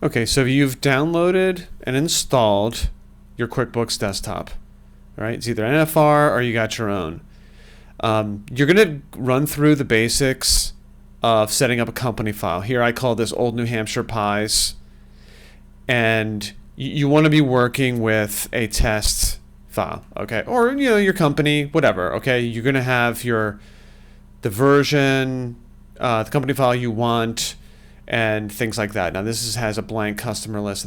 Okay, so you've downloaded and installed your QuickBooks desktop, right? It's either NFR or you got your own. You're going to run through the basics of setting up a company file. Here I call this Old New Hampshire Pies. And you want to be working with a test file, okay? Or, you know, your company, whatever, okay? You're going to have the version, the company file you want, and things like that. Now has a blank customer list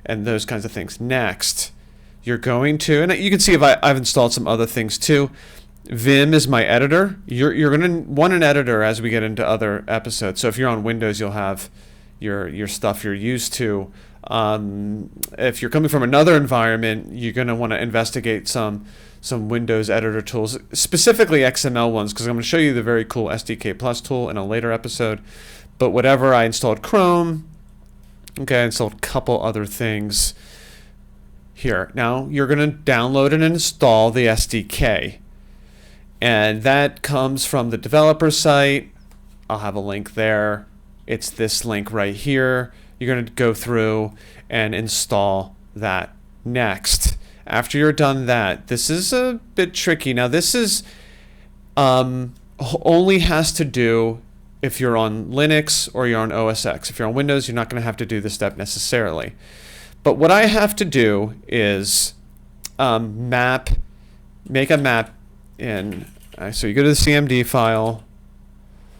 and those kinds of things. Next, you're going to, and you can see if I've installed some other things too. Vim is my editor. You're going to want an editor as we get into other episodes. So if you're on Windows, you'll have your stuff you're used to. If you're coming from another environment, you're going to want to investigate some Windows editor tools, specifically XML ones, because I'm going to show you the very cool SDK Plus tool in a later episode. But whatever, I installed Chrome. Okay, I installed a couple other things here. Now you're going to download and install the SDK. And that comes from the developer site. I'll have a link there. It's this link right here. You're going to go through and install that. Next, after you're done that, this is a bit tricky. Now this is only has to do if you're on Linux or you're on OS X. If you're on Windows, you're not going to have to do this step necessarily. But what I have to do is make a map in. So you go to the CMD file,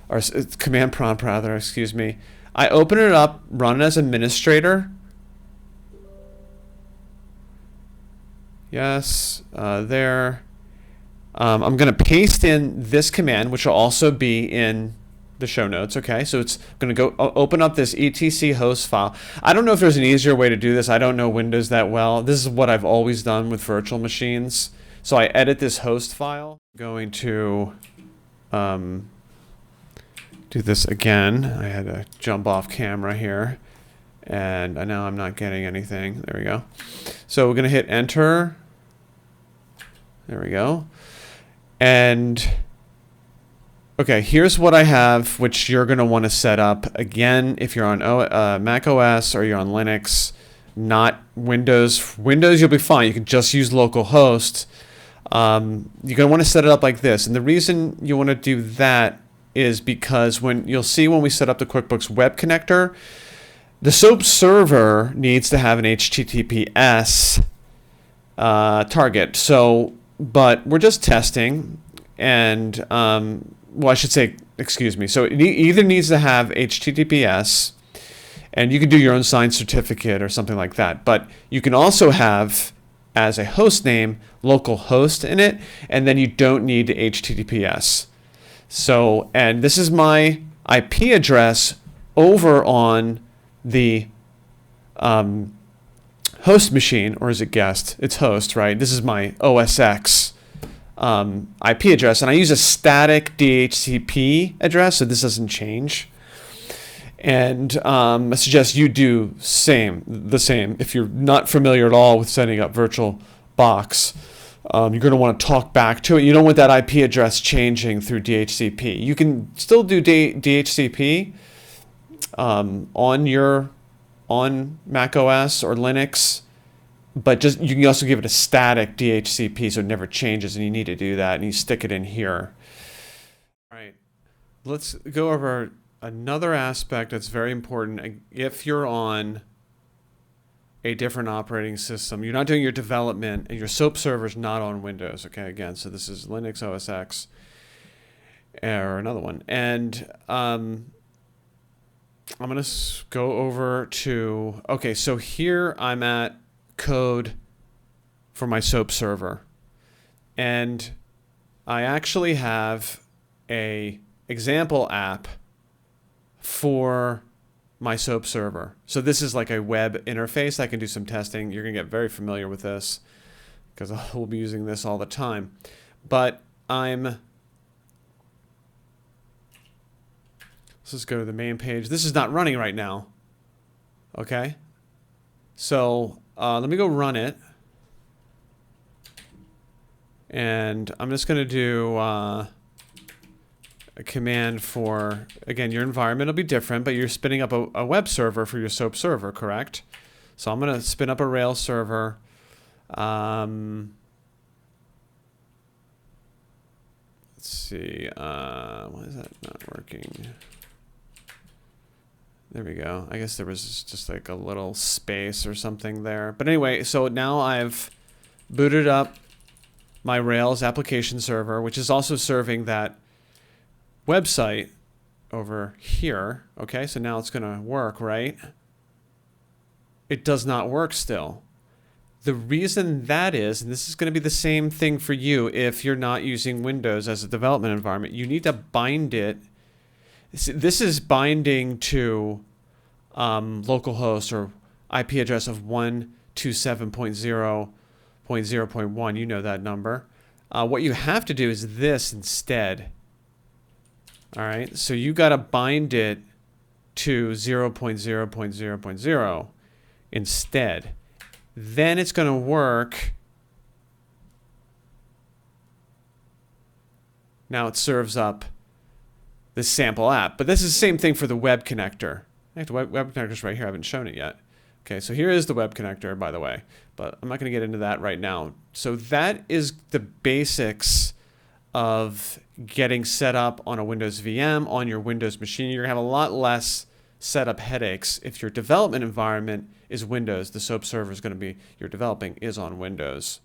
or command prompt rather, excuse me. I open it up, run it as administrator. Yes, there. I'm going to paste in this command, which will also be in the show notes. Okay, so it's going to go open up this etc host file. I don't know if there's an easier way to do this. I don't know Windows that well. This is what I've always done with virtual machines. So I edit this host file. I'm going to do this again. I had to jump off camera here, and I know I'm not getting anything. There we go. So we're going to hit enter. There we go. And okay, here's what I have, which you're going to want to set up. Again, if you're on Mac OS or you're on Linux, not Windows. Windows, you'll be fine. You can just use localhost. You're going to want to set it up like this. And the reason you want to do that is because when we set up the QuickBooks web connector, the SOAP server needs to have an HTTPS target. So, but we're just testing, and well, I should say, excuse me. So it either needs to have HTTPS, and you can do your own signed certificate or something like that. But you can also have, as a host name, localhost in it, and then you don't need HTTPS. So, and this is my IP address over on the host machine, or is it guest? It's host, right? This is my OS X IP address, and I use a static DHCP address, so this doesn't change. And I suggest you do the same. If you're not familiar at all with setting up VirtualBox, you're going to want to talk back to it. You don't want that IP address changing through DHCP. You can still do DHCP on Mac OS or Linux, but you can also give it a static DHCP so it never changes, and you need to do that, and you stick it in here. All right, let's go over another aspect that's very important. If you're on a different operating system, you're not doing your development, and your SOAP server is not on Windows. Okay, again, so this is Linux OS X or another one. And I'm going to go over to, okay, so here I'm at code for my SOAP server. And I actually have a example app for my SOAP server. So this is like a web interface. I can do some testing. You're going to get very familiar with this because we'll be using this all the time. But let's just go to the main page. This is not running right now. Okay. So let me go run it. And I'm just going to do a command for, again, your environment will be different, but you're spinning up a web server for your SOAP server, correct? So I'm going to spin up a Rails server. Let's see. Why is that not working? There we go. I guess there was just like a little space or something there. But anyway, so now I've booted up my Rails application server, which is also serving that website over here. Okay, so now it's going to work, right? It does not work still. The reason that is, and this is going to be the same thing for you if you're not using Windows as a development environment, you need to bind it. This is binding to localhost or IP address of 127.0.0.1. You know that number. What you have to do is this instead. All right, so you got to bind it to 0.0.0.0 instead. Then it's going to work. Now it serves up this sample app. But this is the same thing for the web connector. The web connector's right here. I haven't shown it yet. Okay, so here is the web connector, by the way. But I'm not going to get into that right now. So that is the basics of getting set up on a Windows VM on your Windows machine. You're going to have a lot less setup headaches if your development environment is Windows. The SOAP server is going to be you're developing is on Windows.